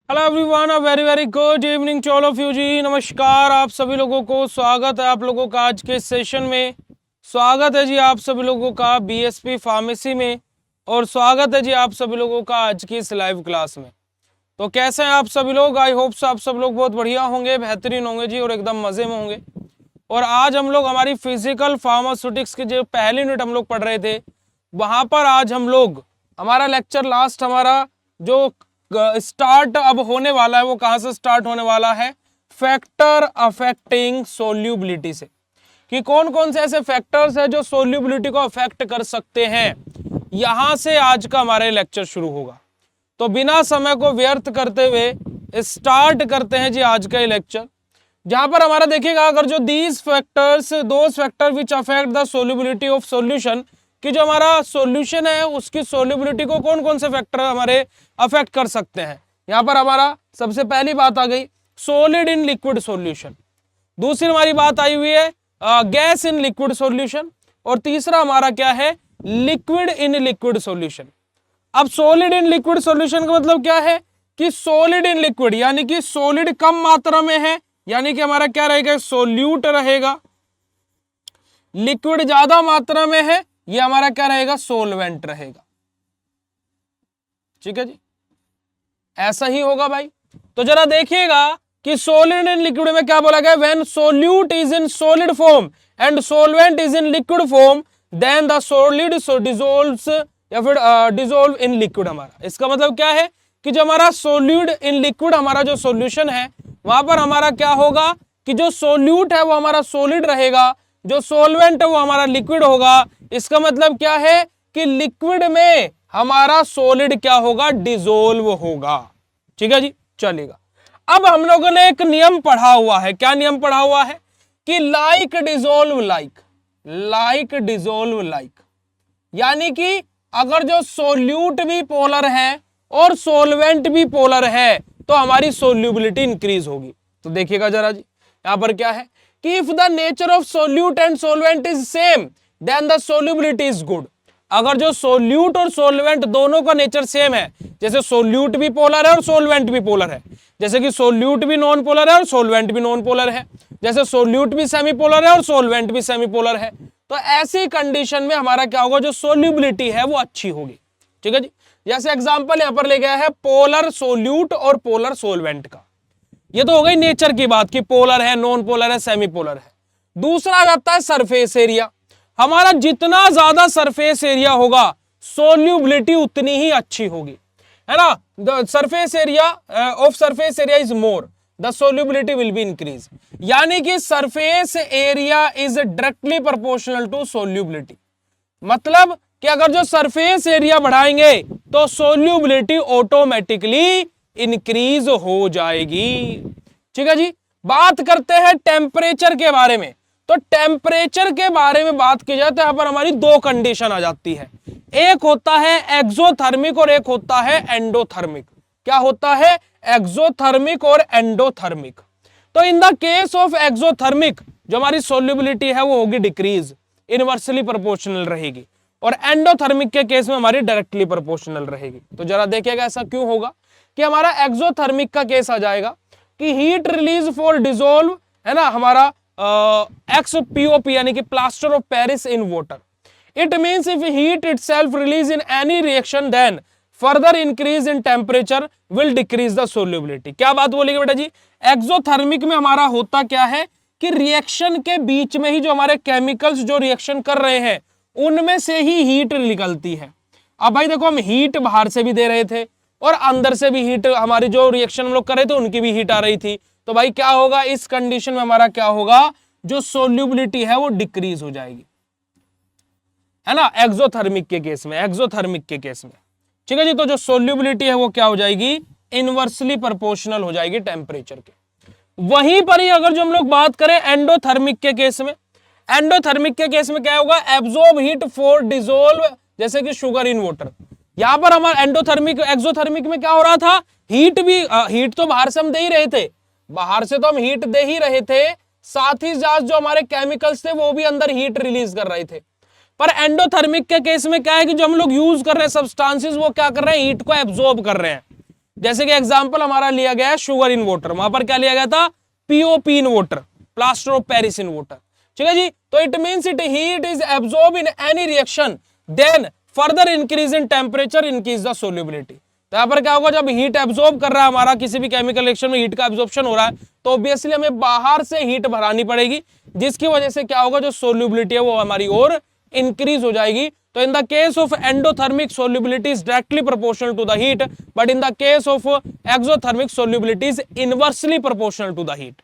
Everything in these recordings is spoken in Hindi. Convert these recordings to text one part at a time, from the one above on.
Hello everyone, a very very good evening to all of you जी। नमस्कार आप सभी लोगों को, स्वागत है आप लोगों का आज के सेशन में। स्वागत है जी आप सभी लोगों का बीएसपी फार्मेसी में, और स्वागत है जी आप सभी लोगों का आज की इस लाइव क्लास में। तो कैसे हैं आप सभी लोग? आई होप आप सब लोग बहुत बढ़िया होंगे, बेहतरीन होंगे जी, और एकदम मजे में होंगे। और आज हम लोग हमारी फिजिकल फार्मास्यूटिक्स की जो पहली यूनिट हम लोग पढ़ रहे थे, वहां पर आज हम लोग हमारा लेक्चर लास्ट हमारा जो स्टार्ट अब होने वाला है वो कहां से स्टार्ट होने वाला है? फैक्टर अफेक्टिंग सोल्यूबिलिटी से, कि कौन कौन से ऐसे फैक्टर्स हैं जो सोल्यूबिलिटी को अफेक्ट कर सकते हैं। यहां से आज का हमारा लेक्चर शुरू होगा। तो बिना समय को व्यर्थ करते हुए स्टार्ट करते हैं जी आज का ये लेक्चर, जहां पर हमारा देखिएगा अगर जो these factors those factor which affect the solubility of solution, कि जो हमारा सॉल्यूशन है उसकी सोल्यूबिलिटी को कौन कौन से फैक्टर हमारे अफेक्ट कर सकते हैं। यहां पर हमारा सबसे पहली बात आ गई सॉलिड इन लिक्विड सॉल्यूशन, दूसरी हमारी बात आई हुई है गैस इन लिक्विड सॉल्यूशन, और तीसरा हमारा क्या है? Liquid in liquid solution. अब सॉलिड इन लिक्विड सॉल्यूशन का मतलब क्या है? कि सॉलिड इन लिक्विड यानी कि सॉलिड कम मात्रा में है, यानी कि हमारा क्या रहेगा? सोल्यूट रहेगा। लिक्विड ज्यादा मात्रा में है, ये हमारा क्या रहेगा? सोलवेंट रहेगा। ठीक है जी, ऐसा ही होगा भाई। तो जरा देखिएगा कि सॉलिड इन लिक्विड में क्या बोला गया? When solute is in solid form and solvent is in liquid form then the solid dissolves, या फिर डिसॉल्व इन लिक्विड। हमारा इसका मतलब क्या है कि जो हमारा सोल्यूट इन लिक्विड हमारा जो सॉल्यूशन है, वहां पर हमारा क्या होगा कि जो सोल्यूट है वो हमारा सॉलिड रहेगा, जो सोलवेंट है वो हमारा लिक्विड होगा। इसका मतलब क्या है कि लिक्विड में हमारा सॉलिड क्या होगा? डिसॉल्व होगा। ठीक है जी, चलेगा। अब हम लोगों ने एक नियम पढ़ा हुआ है। क्या नियम पढ़ा हुआ है? कि like dissolve like, like dissolve like, यानी कि अगर जो सोल्यूट भी पोलर है और सोलवेंट भी पोलर है तो हमारी सोल्यूबिलिटी इंक्रीज होगी। तो देखिएगा जरा जी, यहां पर क्या है कि if the nature of solute and solvent is same then the solubility is good. अगर जो सोल्यूट और सोलवेंट दोनों का नेचर सेम है, जैसे सोल्यूट भी पोलर है और सोलवेंट भी पोलर है, जैसे कि सोल्यूट भी नॉन पोलर है और सोलवेंट भी नॉन पोलर है, जैसे सोल्यूट भी सेमी पोलर है और सोलवेंट भी सेमी पोलर है, तो ऐसी कंडीशन में हमारा क्या होगा? जो सोल्यूबिलिटी है वो अच्छी होगी। ठीक है जी, जैसे एग्जांपल यहां पर ले गया है पोलर सोल्यूट और पोलर सोलवेंट का। ये तो हो गई नेचर की बात कि पोलर है, नॉन पोलर है, सेमी पोलर है। दूसरा आ जाता है सरफेस एरिया। हमारा जितना ज्यादा सरफेस एरिया होगा सोल्यूबिलिटी उतनी ही अच्छी होगी, है ना? The surface area of surface area is more, the solubility will be increase. यानी कि surface area is directly proportional to solubility. मतलब कि अगर जो सरफेस एरिया बढ़ाएंगे तो सोल्यूबिलिटी ऑटोमेटिकली इंक्रीज हो जाएगी। ठीक है जी, बात करते हैं टेम्परेचर के बारे में। तो टेम्परेचर के बारे में बात की जाए तो यहां पर हमारी दो कंडीशन आ जाती है, एक होता है एक्सोथर्मिक और एक होता है एंडोथर्मिक। क्या होता है? एक्सोथर्मिक और एंडोथर्मिक। तो in the case of exothermic जो हमारी सोल्यूबिलिटी है वो होगी डिक्रीज, इनवर्सली प्रोपोर्शनल रहेगी, और एंडोथर्मिक के केस में हमारी डायरेक्टली प्रोपोर्शनल रहेगी। तो जरा देखिएगा ऐसा क्यों होगा कि हमारा एक्सोथर्मिक का केस आ जाएगा कि हीट रिलीज फॉर डिसॉल्व, है ना, हमारा XPOP यानी कि plaster of Paris in water. It means if heat itself release in any reaction then further increase in temperature will decrease the solubility. क्या बात बोलेगी बेटा जी? एक्सोथर्मिक में हमारा होता क्या है कि रिएक्शन के बीच में ही जो हमारे केमिकल्स जो रिएक्शन कर रहे हैं उनमें से ही हीट निकलती है। अब भाई देखो, हम हीट बाहर से भी दे रहे थे और अंदर से भी हीट, हमारी जो रिएक्शन हम लोग कर रहे थे उनकी भी हीट आ रही थी। तो भाई क्या होगा इस कंडीशन में? हमारा क्या होगा? जो सोल्यूबिलिटी है वो डिक्रीज हो जाएगी, है ना, एक्सोथर्मिक के केस में, एक्सोथर्मिक के केस में। ठीक है जी, तो जो सोल्यूबिलिटी है वो क्या हो जाएगी? इनवर्सली प्रोपोर्शनल हो जाएगी टेम्परेचर के। वहीं पर ही अगर जो हम लोग बात करें एंडोथर्मिक के केस में, एंडोथर्मिक के केस में क्या होगा? एब्जॉर्ब हीट फॉर डिसॉल्व, जैसे कि शुगर इन वाटर। यहां पर हमारा एंडोथर्मिक, एक्सोथर्मिक में क्या हो रहा था? हीट भी, हीट तो बाहर से हम दे ही रहे थे, बाहर से तो हम हीट दे ही रहे थे, साथ ही साथ जो हमारे केमिकल्स थे वो भी अंदर हीट रिलीज कर रहे थे। पर एंडोथर्मिक के केस में क्या है कि जो हम लोग यूज कर रहे हैं सब्सटेंसेस वो क्या कर रहे हैं? हीट को एब्जॉर्ब कर रहे हैं। जैसे कि एग्जांपल हमारा लिया गया है शुगर इन वाटर, वहां पर क्या लिया गया था, POP in water, plaster of Paris in water. ठीक है जी, तो it means it heat is absorb in any reaction then further increase in temperature increase the solubility. तो यहां पर क्या होगा, जब हीट एब्जॉर्ब कर रहा है हमारा किसी भी केमिकल रिएक्शन में हीट का एब्जॉर्प्शन हो रहा है, तो ऑब्वियसली हमें बाहर से हीट भरानी पड़ेगी, जिसकी वजह से क्या होगा, जो सोल्यूबिलिटी है वो हमारी और इंक्रीज हो जाएगी। तो in the case of endothermic solubility is directly proportional to the heat, but in the case of exothermic solubility is inversely proportional to the heat।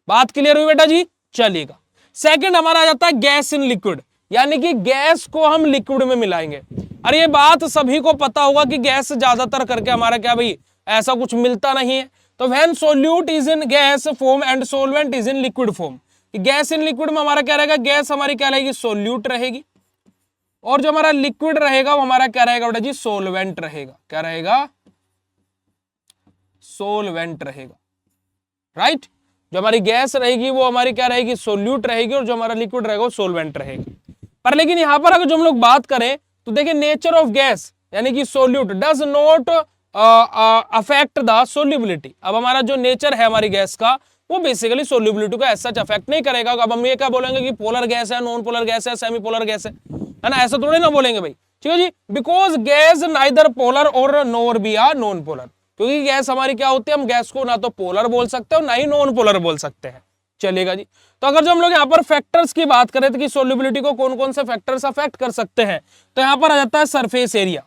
बात क्लियर हुई बेटा जी, चलिएगा। सेकंड हमारा आ जाता है गैस इन लिक्विड, यानी कि गैस को हम लिक्विड में मिलाएंगे। अरे ये बात सभी को पता होगा कि गैस ज्यादातर करके हमारा क्या भाई, ऐसा कुछ मिलता नहीं है। तो when solute is in gas form and solvent is in liquid form, gas in liquid में हमारा क्या रहेगा, गैस हमारी क्या रहेगी, सोल्यूट रहेगी, और जो हमारा लिक्विड रहेगा वो हमारा क्या रहेगा बेटा जी, सोलवेंट रहेगा। क्या रहेगा, सोलवेंट रहेगा, राइट। जो हमारी गैस रहेगी वो हमारी क्या रहेगी, सोल्यूट रहेगी, और जो हमारा लिक्विड रहेगा वो सोलवेंट रहेगा। पर लेकिन यहां पर अगर जो हम लोग बात करें तो देखिए नेचर ऑफ गैस यानी कि solute does not affect the solubility. अब हमारा जो नेचर है हमारी गैस का वो बेसिकली सोल्यूबिलिटी को ऐसा अफेक्ट नहीं करेगा। अब हम ये क्या बोलेंगे कि पोलर गैस है, नॉन पोलर गैस है, सेमी पोलर गैस है ना, ऐसा थोड़ी ना बोलेंगे भाई। ठीक है जी, बिकॉज गैस नाइदर पोलर और नोर बी आर नॉन पोलर, क्योंकि गैस हमारी क्या होती है, हम गैस को ना तो पोलर बोल सकते हैं और ना ही नॉन पोलर बोल सकते हैं। चलेगा जी, तो अगर जो हम लोग यहाँ पर फैक्टर्स की बात करें तो कि सोल्यूबिलिटी को कौन कौन से फैक्टर्स अफेक्ट कर सकते हैं, तो यहाँ पर आ जाता है सरफेस एरिया,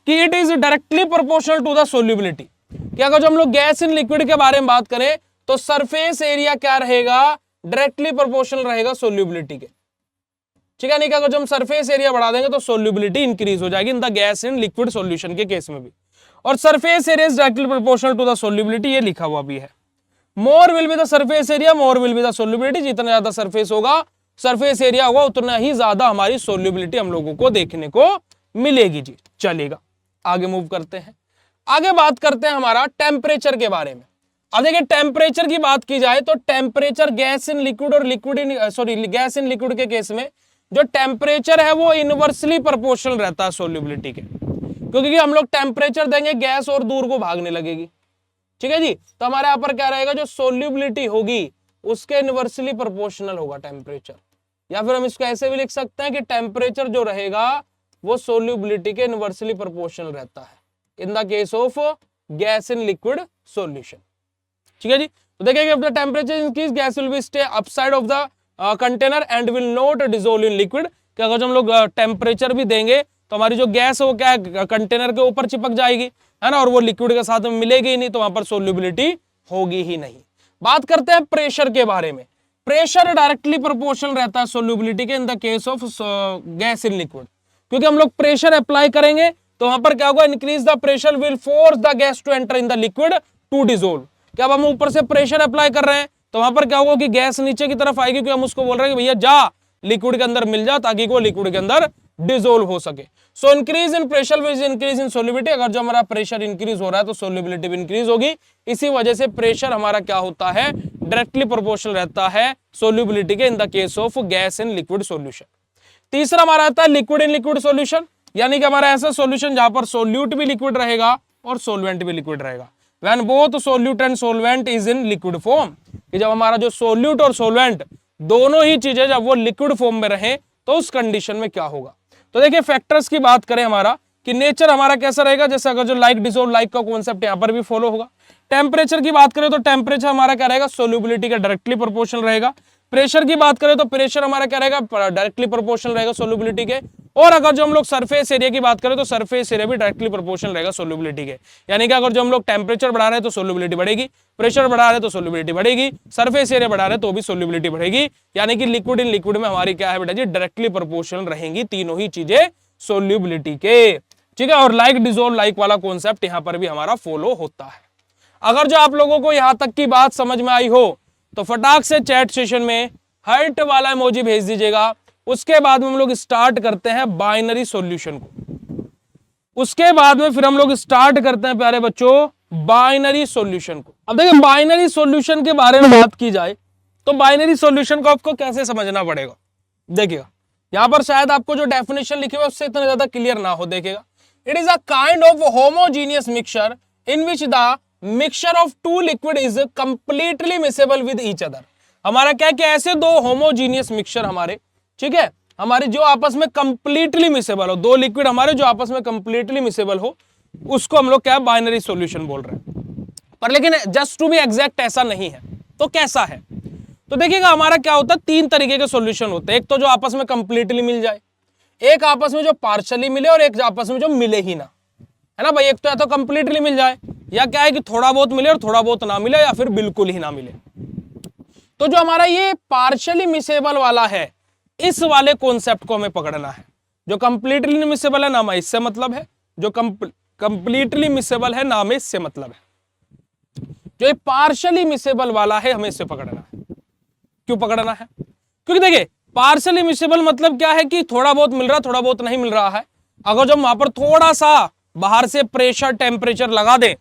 कि it is directly proportional to the solubility. कि अगर जो हम लोग गैस इन लिक्विड के बारे में बात करें तो सरफेस एरिया क्या रहेगा, डायरेक्टली प्रोपोर्शनल रहेगा सोल्यूबिलिटी के। ठीक है, नहीं कि अगर जो हम सरफेस एरिया बढ़ा देंगे तो सोल्यूबिलिटी इंक्रीज हो जाएगी in the gas in liquid solution के केस में भी। और surface area is directly proportional to the solubility, ये लिखा हुआ भी है। More will be the surface area more will be the solubility, जितना ज्यादा सरफेस होगा, सरफेस एरिया होगा, उतना ही ज्यादा हमारी सोल्यूबिलिटी हम लोगों को देखने को मिलेगी जी। चलेगा, आगे मूव करते हैं। आगे बात करते हैं हमारा टेम्परेचर के बारे में। अब देखिए टेम्परेचर की बात की जाए तो टेम्परेचर गैस इन लिक्विड और liquid in sorry gas in liquid के केस में जो टेम्परेचर है वो इनवर्सली प्रोपोर्शनल रहता है सोल्यूबिलिटी के, क्योंकि हम लोग टेम्परेचर देंगे गैस और दूर को भागने लगेगी। ठीक है जी, तो हमारे यहाँ पर क्या रहेगा, जो सोल्यूबिलिटी होगी उसके इनवर्सली प्रोपोर्शनल होगा टेम्परेचर, या फिर हम इसको ऐसे भी लिख सकते हैं कि टेम्परेचर जो रहेगा वो सोल्यूबिलिटी के इनवर्सली प्रोपोर्शनल रहता है in the case of gas in liquid solution. ठीक है जी, तो देखिए if the temperature increase gas will be stay upside of the container and will not dissolve in liquid। कि अगर जो हम लोग टेम्परेचर भी देंगे तो हमारी जो गैस है वो क्या है, कंटेनर के ऊपर चिपक जाएगी, है ना, और वो लिक्विड के साथ में मिलेगी ही नहीं, तो वहां पर सोल्यूबिलिटी होगी ही नहीं। बात करते हैं प्रेशर के बारे में। प्रेशर डायरेक्टली प्रोपोर्शनल रहता है सोल्यूबिलिटी के in the case of gas in liquid, क्योंकि हम लोग प्रेशर अप्लाई करेंगे तो वहां पर क्या होगा, increase the pressure will force the gas to enter in the liquid to dissolve. क्या अब हम ऊपर से प्रेशर अप्लाई कर रहे हैं तो वहां पर क्या होगा कि गैस नीचे की तरफ आएगी, क्योंकि हम उसको बोल रहे हैं कि भैया जा लिक्विड के अंदर मिल जा, ताकि वो लिक्विड के अंदर डिसोल्व हो सके। So increase in pressure will increase in solubility. अगर जो हमारा प्रेशर इंक्रीज हो रहा है तो सोल्यूबिलिटी भी इंक्रीज होगी। इसी वजह से प्रेशर हमारा क्या होता है, डायरेक्टली प्रोपोर्शनल रहता है सोल्यूबिलिटी के in the case of gas in liquid solution. तीसरा हमारा आता है लिक्विड इन लिक्विड सॉल्यूशन, यानी कि हमारा ऐसा सॉल्यूशन जहां पर सोल्यूट भी लिक्विड रहेगा और सोलवेंट भी लिक्विड रहेगा। When both solute and solvent is in liquid form, कि जब हमारा जो सोल्यूट और सोलवेंट दोनों ही चीजें जब वो लिक्विड फॉर्म में रहे तो उस कंडीशन में क्या होगा। तो देखिए फैक्टर्स की बात करें हमारा कि नेचर हमारा कैसा रहेगा, जैसे अगर जो लाइक डिसॉल्व लाइक का कॉन्सेप्ट यहाँ पर भी फॉलो होगा। टेम्परेचर की बात करें तो टेम्परेचर हमारा क्या रहेगा, सोल्यूबिलिटी का डायरेक्टली प्रोपोर्शनल रहेगा। प्रेशर की बात करें तो प्रेशर हमारा क्या रहेगा, डायरेक्टली प्रोपोर्शनल रहेगा सोल्यूबिलिटी के। और अगर जो हम लोग सरफेस एरिया की बात करें तो सरफेस एरिया भी डायरेक्टली प्रोपोर्शनल रहेगा सोल्यूबिलिटी के। यानी कि अगर जो हम लोग टेम्परेचर बढ़ा रहे हैं तो सोल्यूबिलिटी बढ़ेगी, प्रेशर बढ़ा रहे हैं तो सोल्यूबिलिटी बढ़ेगी, सरफेस एरिया बढ़ा रहे हैं तो भी सोल्यूबिलिटी बढ़ेगी। यानी कि लिक्विड इन लिक्विड में हमारी क्या है बेटा जी, डायरेक्टली प्रोपोर्शनल रहेंगी तीनों ही चीजें सोल्यूबिलिटी के। ठीक है, और लाइक डिसॉल्व लाइक वाला कॉन्सेप्ट यहाँ पर भी हमारा फॉलो होता है। अगर जो आप लोगों को यहां तक की बात समझ में आई हो तो फटाक से चैट सेशन में हार्ट वाला इमोजी भेज दीजिएगा। उसके बाद में हम लोग स्टार्ट करते हैं बाइनरी सॉल्यूशन को। उसके बाद में फिर हम लोग स्टार्ट करते हैं प्यारे बच्चों बाइनरी सॉल्यूशन को। अब देखिए बाइनरी सॉल्यूशन के बारे में बात की जाए तो बाइनरी सॉल्यूशन को आपको कैसे समझना पड़ेगा। देखिएगा यहां पर शायद आपको जो डेफिनेशन लिखी हुई है उससे इतना ज्यादा क्लियर ना हो। देखिएगा, it is a kind of homogeneous mixture in which the mixture of two liquid is completely miscible with each other. हमारा क्या है कि ऐसे दो होमोजीनियस मिक्सचर हमारे, ठीक है, हमारे जो आपस में कंप्लीटली मिसेबल हो, दो लिक्विड हमारे जो आपस में कंप्लीटली मिसेबल हो, उसको हम लोग क्या बाइनरी सॉल्यूशन बोल रहे हैं। पर लेकिन जस्ट टू बी एग्जैक्ट ऐसा नहीं है, तो कैसा है? तो देखिएगा हमारा क्या होता है, तीन तरीके के सॉल्यूशन होते हैं। एक तो जो आपस में कंप्लीटली मिल जाए, एक आपस में जो पार्शियली मिले, और एक आपस में जो मिले ही ना, है ना भाई। एक तो या तो कंप्लीटली मिल जाए, या क्या है कि थोड़ा बहुत मिले और थोड़ा बहुत ना मिले, या फिर बिल्कुल ही ना मिले। तो जो हमारा ये पार्शियली मिसेबल वाला है, इस वाले कॉन्सेप्ट को हमें पकड़ना है। जो कंप्लीटली मिसेबल है ना हमें इससे मतलब है, जो कंप्लीटली मिसेबल है ना हमें इससे मतलब है। जो ये पार्शियली मिसेबल वाला है हमें इससे पकड़ना है। क्यों पकड़ना है? क्योंकि देखिए पार्शियली मिसेबल मतलब क्या है कि थोड़ा बहुत मिल रहा, थोड़ा बहुत नहीं मिल रहा है। अगर जो वहां पर थोड़ा सा बाहर से प्रेशर टेम्परेचर लगा दे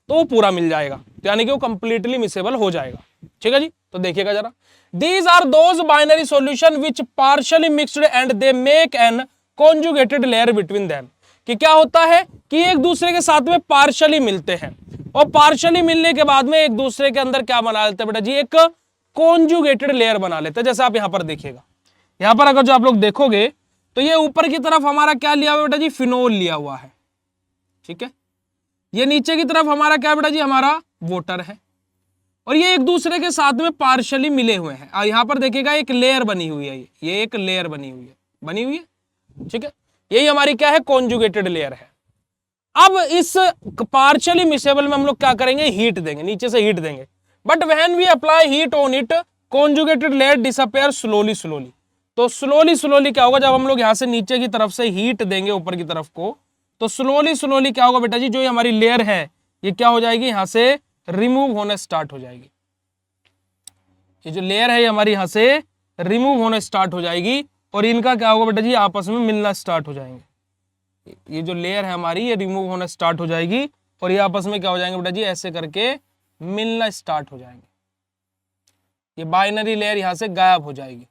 तो वो पूरा मिल जाएगा, तो यानी कि वो कंप्लीटली मिसेबल हो जाएगा। ठीक है जी, तो देखिएगा जरा, these are those binary solution which partially mixed and they make an conjugated layer between them. कि क्या होता है कि एक दूसरे के साथ में पार्शियली मिलते हैं, और पार्शियली मिलने के बाद में एक दूसरे के अंदर क्या बना लेते हैं बेटा जी, एक कॉन्जुगेटेड लेयर बना लेते हैं। जैसे आप यहां पर देखिएगा, यहां पर अगर जो आप लोग देखोगे तो ये ऊपर की तरफ हमारा क्या लिया हुआ बेटा जी, फिनोल लिया हुआ है, ठीक है। ये नीचे की तरफ हमारा क्या बेटा जी, हमारा वाटर है, और ये एक दूसरे के साथ में पार्शियली मिले हुए हैं। और यहां पर देखिएगा एक लेयर बनी हुई है, ये एक लेयर बनी हुई है, ठीक है। यही हमारी क्या है, कॉन्जुगेटेड लेयर है। अब इस पार्शियली मिसेबल में हम लोग क्या करेंगे, हीट देंगे, नीचे से हीट देंगे। But when we apply heat on it, conjugated layer disappear slowly. तो स्लोली क्या होगा, जब हम लोग यहां से नीचे की तरफ से हीट देंगे ऊपर की तरफ को, तो स्लोली क्या होगा बेटा जी, जो ये हमारी लेयर है ये क्या हो जाएगी, यहां से रिमूव होने स्टार्ट हो जाएगी। ये जो लेयर है ये हमारी यहां से रिमूव होने स्टार्ट हो जाएगी, और इनका क्या होगा बेटा जी, आपस में मिलना स्टार्ट हो जाएंगे। ये जो लेयर है हमारी ये रिमूव होना स्टार्ट हो जाएगी, और ये आपस में क्या हो जाएंगे बेटा जी, ऐसे करके मिलना स्टार्ट हो जाएंगे। ये बाइनरी लेयर यहां से गायब हो जाएगी,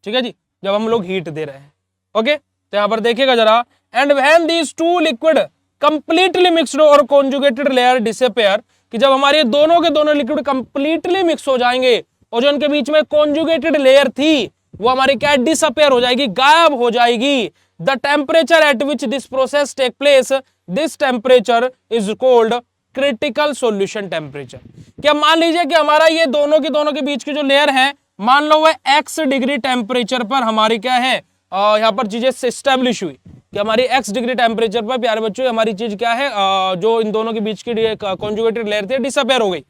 ठीक है जी, जब हम लोग हीट दे रहे हैं। ओके, तो यहां पर देखिएगा जरा, and when these two liquid completely mixed और कॉन्जुगेटेड लेयर डिसअपेयर, कि जब हमारे दोनों के दोनों लिक्विड कंप्लीटली मिक्स हो जाएंगे, और जो उनके बीच में कॉन्जुगेटेड लेयर थी वो हमारी क्या डिसअपेयर हो जाएगी, गायब हो जाएगी। The temperature at which this process take place, this temperature is called critical solution temperature. क्या मान लीजिए कि हमारा ये दोनों के बीच की जो लेयर है, मान लो वह x डिग्री टेम्परेचर पर हमारी क्या है, यहाँ पर चीजें एस्टेब्लिश हुई कि हमारी x डिग्री टेम्परेचर पर प्यारे बच्चों हमारी चीज क्या है, जो इन दोनों के बीच की कॉन्जुगेटेड लेयर थी डिसअपेयर हो गई।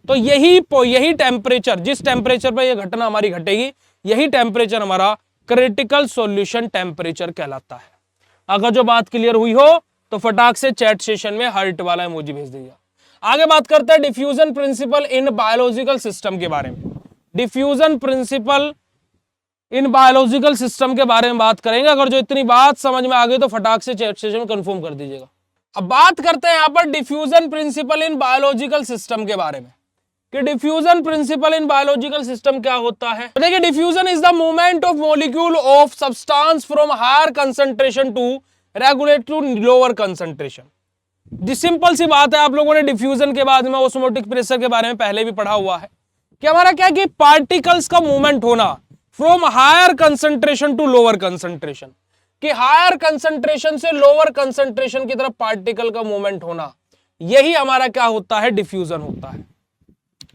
तो यही टेम्परेचर, जिस टेम्परेचर पर यह घटना हमारी घटेगी, यही टेम्परेचर हमारा क्रिटिकल सॉल्यूशन टेम्परेचर कहलाता है। अगर जो बात क्लियर हुई हो तो फटाक से चैट सेशन में हार्ट वाला इमोजी भेज दीजिए। आगे बात करते हैं diffusion principle in biological system के बारे में। Diffusion principle in biological system के बारे में बात करेंगे। अगर जो इतनी बात समझ में आ गई तो फटाक से चैट सेशन में कंफर्म कर दीजिएगा। अब बात करते हैं यहां पर diffusion principle in biological system के बारे में कि diffusion principle in biological system क्या होता है। तो देखिए, diffusion is the movement of molecule of substance from higher concentration to regulate to lower concentration. Simple सी बात है, आप लोगों ने डिफ्यूजन के बाद में ऑस्मोटिक प्रेशर के बारे में पहले भी पढ़ा हुआ है कि हमारा क्या है कि पार्टिकल्स का मूवमेंट होना from higher concentration to lower concentration, कि हायर कंसंट्रेशन से लोअर कंसंट्रेशन की तरफ पार्टिकल का मूवमेंट होना, यही हमारा क्या होता है, डिफ्यूजन होता है।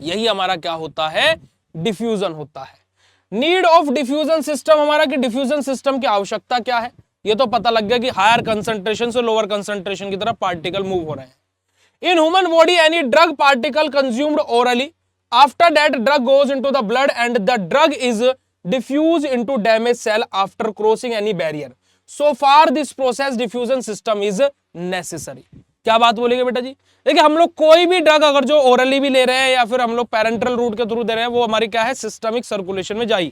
यही हमारा क्या होता है, डिफ्यूजन होता है। नीड ऑफ डिफ्यूजन सिस्टम, हमारा कि डिफ्यूजन सिस्टम की आवश्यकता क्या है, ये तो पता लग गया कि हायर कंसंट्रेशन से लोअर कंसंट्रेशन की तरफ पार्टिकल मूव हो रहे हैं। In human body any drug particle consumed orally, after that drug goes into the blood and the drug is diffuse into damage cell after crossing any barrier. So for this process diffusion system is necessary. क्या बात बोलेंगे बेटा जी? देखिए, हम लोग कोई भी ड्रग अगर जो ओरली भी ले रहे हैं या फिर हम लोग पैरेंटल रूट के थ्रू दे रहे हैं, वो हमारी क्या है, सिस्टमिक सर्कुलेशन में जाई,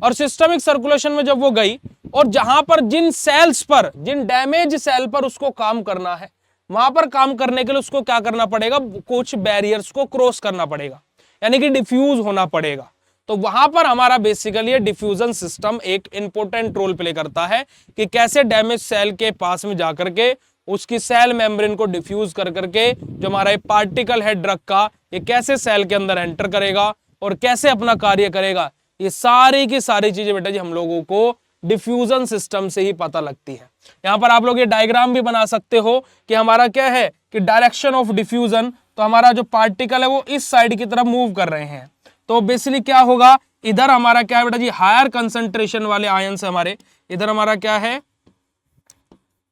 और सिस्टमिक सर्कुलेशन में जब वो गई और जहां पर जिन सेल्स पर, जिन डैमेज सेल पर उसको काम करना है, वहां पर काम करने के लिए उसको क्या करना पड़ेगा, कुछ बैरियर्स को क्रॉस करना पड़ेगा, यानी कि डिफ्यूज होना पड़ेगा। तो वहां पर हमारा बेसिकली ये डिफ्यूजन सिस्टम एक इंपॉर्टेंट रोल प्ले करता है कि कैसे डैमेज सेल के पास में जाकर के उसकी सेल मेम्ब्रेन को डिफ्यूज कर करके जो हमारा ये पार्टिकल है ड्रग का, ये कैसे सेल के अंदर एंटर करेगा और कैसे अपना कार्य करेगा, ये सारी की सारी चीजें बेटा जी हम लोगों को डिफ्यूजन सिस्टम से ही पता लगती है। यहां पर आप लोग ये डायग्राम भी बना सकते हो कि हमारा क्या है कि डायरेक्शन ऑफ डिफ्यूजन, तो हमारा जो पार्टिकल है वो इस साइड की तरफ मूव कर रहे हैं, तो बेसिकली क्या होगा, इधर हमारा क्या है बेटा जी हायर कंसंट्रेशन वाले आयंस है हमारे, इधर हमारा क्या है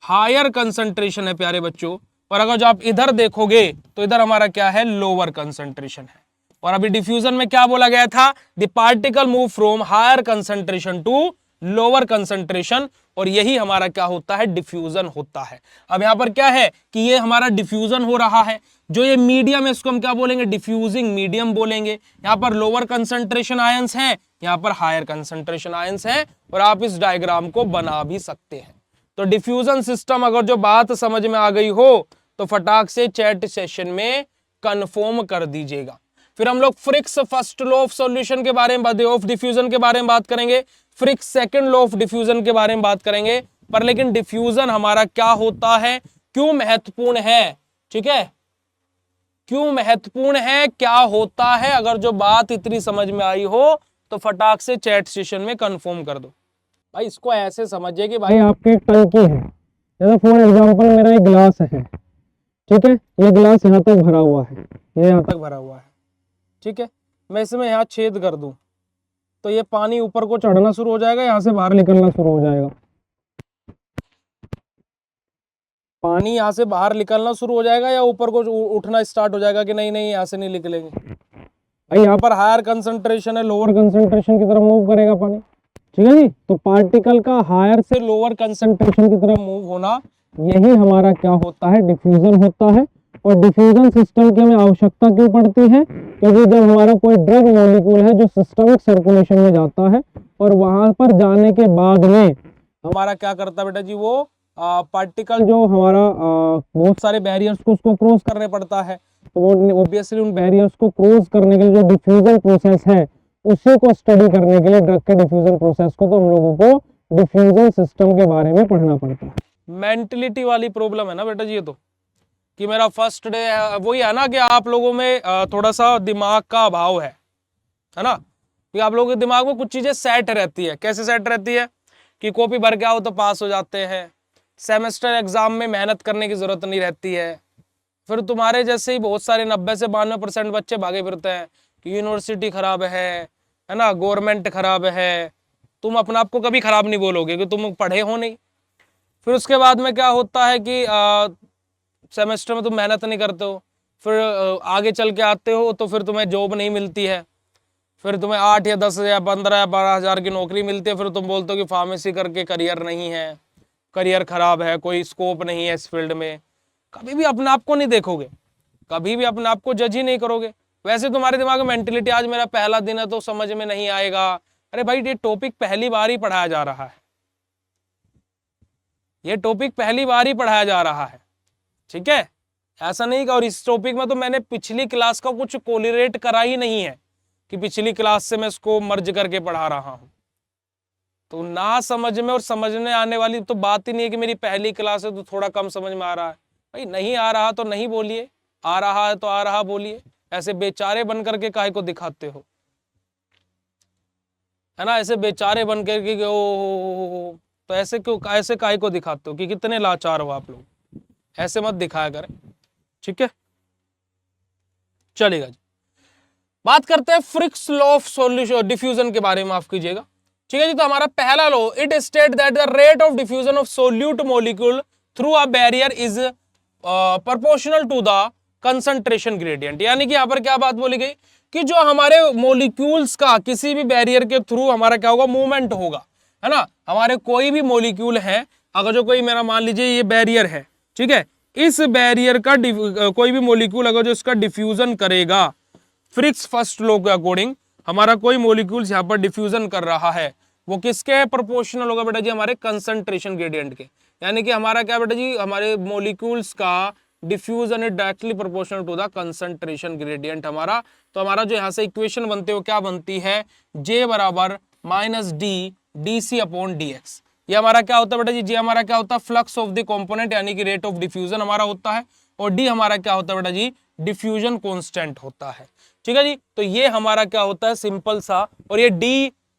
हायर कंसंट्रेशन है प्यारे बच्चों, और अगर जो आप इधर देखोगे तो इधर हमारा क्या है लोअर कंसंट्रेशन है। और अभी डिफ्यूजन में क्या बोला गया था, the particle move from higher concentration to lower concentration, और यही हमारा क्या होता है डिफ्यूजन होता है। अब यहां पर क्या है कि ये हमारा डिफ्यूजन हो रहा है, जो ये मीडियम है इसको हम क्या बोलेंगे डिफ्यूजिंग मीडियम बोलेंगे। यहां पर लोअर कंसंट्रेशन आयंस हैं, यहां पर हायर कंसंट्रेशन आयंस हैं, और आप इस डायग्राम को बना भी सकते हैं। तो डिफ्यूजन सिस्टम अगर जो बात समझ में आ गई हो तो फटाक से चैट सेशन में कंफर्म कर दीजिएगा। फिर हम लोग फ्रिक्स फर्स्ट लॉ ऑफ सॉल्यूशन के बारे में ऑफ डिफ्यूजन के बारे में बात करेंगे, फ्रिक्स सेकंड लॉ ऑफ डिफ्यूजन के बारे में बात करेंगे। पर लेकिन डिफ्यूजन हमारा क्या होता है, क्यों महत्वपूर्ण है, ठीक है, क्यों महत्वपूर्ण है, क्या होता है, अगर जो बात इतनी समझ में आई हो तो फटाक से चैट सेशन में कंफर्म कर दो। भाई इसको ऐसे समझिए कि भाई आपके एक टंकी है, जैसे फॉर एग्जांपल मेरा एक गिलास है, ठीक है, ये गिलास यहाँ तक भरा हुआ है, ये यहाँ तक भरा हुआ है, ठीक है, मैं इसमें यहाँ छेद कर दूं तो ये पानी ऊपर को चढ़ना शुरू हो जाएगा, यहाँ से बाहर निकलना शुरू हो जाएगा, पानी यहाँ से बाहर निकलना शुरू हो जाएगा या ऊपर को उठना स्टार्ट हो जाएगा कि नहीं नहीं यहाँ से नहीं निकलेंगे। भाई यहाँ पर हायर कंसंट्रेशन है, लोअर कंसंट्रेशन की तरफ मूव करेगा पानी, ठीक है जी। तो पार्टिकल का हायर से लोअर कंसंट्रेशन की तरफ मूव होना, यही हमारा क्या होता है डिफ्यूजन होता है। और डिफ्यूजन सिस्टम की हमें आवश्यकता क्यों पड़ती है, क्योंकि जब हमारा कोई ड्रग मॉलिक्यूल है जो सिस्टमिक सर्कुलेशन में जाता है और वहां पर जाने के बाद में हमारा क्या करता है बेटा जी, वो पार्टिकल जो हमारा बहुत सारे बैरियर्स को उसको क्रॉस करने पड़ता है, तो वो ऑब्वियसली उन बैरियर्स को क्रॉस करने के लिए जो डिफ्यूजन प्रोसेस है उसी को स्टडी करने के लिए ड्रग के डिफ्यूजन प्रोसेस को, तो हम लोगों को डिफ्यूजन सिस्टम के बारे में पढ़ना पड़ता है। मेंटलिटी वाली प्रॉब्लम है ना बेटा जी ये तो, कि मेरा फर्स्ट डे है, वही है ना कि आप लोगों में थोड़ा सा दिमाग का अभाव है ना, कि आप लोगों के दिमाग में कुछ चीजें सेट रहती है। कैसे सेट रहती है कि कॉपी भर के आओ तो पास हो जाते हैं, सेमेस्टर एग्जाम में मेहनत करने की जरूरत नहीं रहती है, फिर तुम्हारे जैसे ही बहुत सारे 90 से 92% बच्चे भागे फिरते हैं कि यूनिवर्सिटी खराब है ना, गवर्नमेंट खराब है, तुम अपने आप को कभी खराब नहीं बोलोगे कि तुम पढ़े हो नहीं। फिर उसके बाद में क्या होता है कि सेमेस्टर में तुम मेहनत नहीं करते हो, फिर आगे चल के आते हो तो फिर तुम्हें जॉब नहीं मिलती है, फिर तुम्हें 8 या 10 या 15 या 12 हज़ार की नौकरी मिलती है, फिर तुम बोलते हो कि फार्मेसी करके करियर नहीं है, करियर खराब है, कोई स्कोप नहीं है इस फील्ड में। कभी भी अपने आप को नहीं देखोगे, कभी भी अपने आप को जज ही नहीं करोगे। वैसे तुम्हारे दिमाग में मेंटलिटी, आज मेरा पहला दिन है तो समझ में नहीं आएगा, अरे भाई ये टॉपिक पहली बार ही पढ़ाया जा रहा है, ये टॉपिक पहली बार ही पढ़ाया जा रहा है, ठीक है, ऐसा नहीं। और इस टॉपिक में तो मैंने पिछली क्लास का कुछ कोरिलेट करा ही नहीं है कि पिछली क्लास से मैं इसको मर्ज करके पढ़ा रहा हूं। तो ना समझ में और समझने आने वाली तो बात ही नहीं है कि मेरी पहली क्लास है तो थोड़ा कम समझ में आ रहा है। भाई नहीं आ रहा तो नहीं बोलिए, आ रहा है तो आ रहा बोलिए, ऐसे बेचारे बन करके काहे को दिखाते हो, है ना, ऐसे बेचारे बन करके ओ तो ऐसे क्यों, ऐसे काहे को दिखाते हो कि कितने लाचार हो आप लोग, ऐसे मत दिखाया करें, ठीक है। चलेगा जी, बात करते हैं फ्रिक्स लॉ ऑफ सॉल्यूशन डिफ्यूजन के बारे में, माफ कीजिएगा, ठीक है जी। तो हमारा पहला law, it state that the rate of diffusion of solute molecule through a barrier is proportional to the concentration gradient. यानी कि यहां पर क्या बात बोली गई कि जो हमारे मॉलिक्यूल्स का किसी भी बैरियर के थ्रू हमारा क्या होगा, मूवमेंट होगा, है ना। हमारे कोई भी मॉलिक्यूल है, अगर जो कोई मेरा मान लीजिए ये बैरियर है, ठीक है, इस बैरियर का कोई भी मॉलिक्यूल अगर जो इसका डिफ्यूजन करेगा, फ्रिक्स फर्स्ट लॉ के अकॉर्डिंग हमारा कोई मॉलिक्यूल्स यहाँ पर डिफ्यूजन कर रहा है, वो किसके प्रोपोर्शनल होगा बेटा जी, हमारे कंसंट्रेशन ग्रेडियंट के। यानी कि हमारा क्या बेटा जी, हमारे मॉलिक्यूल्स का diffusion is directly proportional to the concentration gradient हमारा। तो हमारा जो यहाँ से इक्वेशन बनते हो क्या बनती है, J बराबर -d dc अपॉन dx। ये हमारा क्या होता है बेटा जी, हमारा क्या होता है फ्लक्स ऑफ द कंपोनेंट यानी कि रेट ऑफ डिफ्यूजन हमारा होता है, और डी हमारा क्या होता है बेटा जी, डिफ्यूजन कांस्टेंट होता है। ठीक है जी, तो ये हमारा क्या होता है सिंपल सा, और ये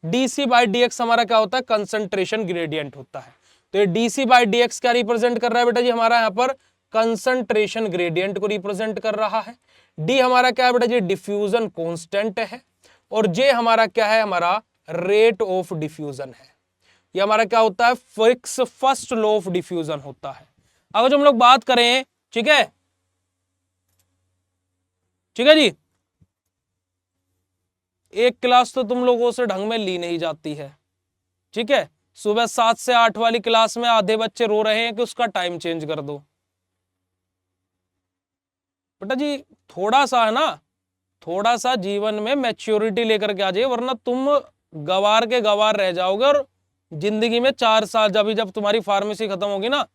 डीसी बाई डीएक्स हमारा क्या होता है कंसंट्रेशन ग्रेडियंट होता है। तो ये डीसी बाई डीएक्स क्या रिप्रेजेंट कर रहा है बेटा जी, हमारा यहाँ पर कंसंट्रेशन ग्रेडियंट को रिप्रेजेंट कर रहा है। डी हमारा क्या है बेटा जी, डिफ्यूजन कांस्टेंट है, और जे हमारा क्या है, हमारा रेट ऑफ डिफ्यूजन है। ये हमारा क्या होता है, fix first law of diffusion होता है। अगर जो हम लोग बात करें, ठीक है जी, एक क्लास तो तुम लोगों से ढंग में ली नहीं जाती है। ठीक है, सुबह 7 से 8 वाली क्लास में आधे बच्चे रो रहे हैं कि उसका टाइम चेंज कर दो। बेटा जी थोड़ा सा है ना, थोड़ा सा जीवन में मैच्योरिटी लेकर के आ जाइए, वरना तुम गवार के गवार रह जाओगे, और जिंदगी में 4 साल जब तुम्हारी फार्मेसी खत्म होगी ना,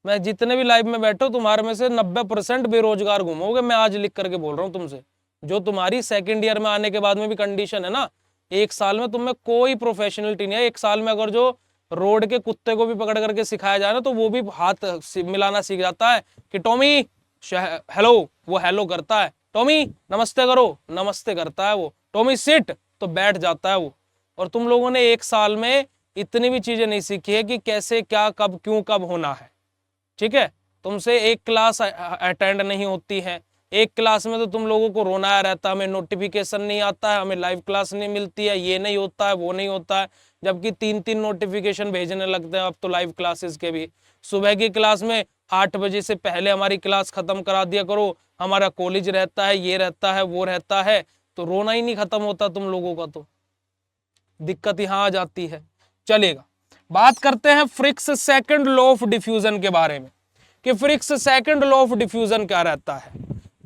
मैं जितने भी लाइव में बैठो तुम्हारे में से 90% बेरोजगार घूमोगे। मैं आज लिख करके बोल रहा हूँ तुमसे, जो तुम्हारी सेकंड ईयर में आने के बाद में भी कंडीशन है ना, 1 साल में तुम्हें कोई प्रोफेशनलिटी नहीं है। 1 साल में अगर जो रोड के कुत्ते को भी पकड़ करके सिखाया जाए ना, तो वो भी हाथ मिलाना सीख जाता है कि टॉमी हेलो, वो हेलो करता है, टॉमी नमस्ते करो, नमस्ते करता है वो, टॉमी सिट तो बैठ जाता है वो। और तुम लोगों ने 1 साल में इतनी भी चीजें नहीं सीखी है कि कैसे क्या कब क्यों कब होना है। ठीक है, तुमसे एक क्लास अटेंड नहीं होती है, एक क्लास में तो तुम लोगों को रोना आया रहता है, हमें नोटिफिकेशन नहीं आता है, हमें लाइव क्लास नहीं मिलती है, ये नहीं होता है, वो नहीं होता है, जबकि 3-3 नोटिफिकेशन भेजने लगते हैं अब तो लाइव क्लासेस के भी। सुबह की क्लास में 8 बजे से पहले हमारी क्लास खत्म करा दिया करो, हमारा कॉलेज रहता है, ये रहता है, वो रहता है, तो रोना ही नहीं खत्म होता तुम लोगों का, तो दिक्कत यहां आ जाती है। चलेगा, बात करते हैं फ्रिक्स सेकंड लॉ ऑफ डिफ्यूजन के बारे में, कि फ्रिक्स सेकंड लॉ ऑफ डिफ्यूजन क्या रहता है।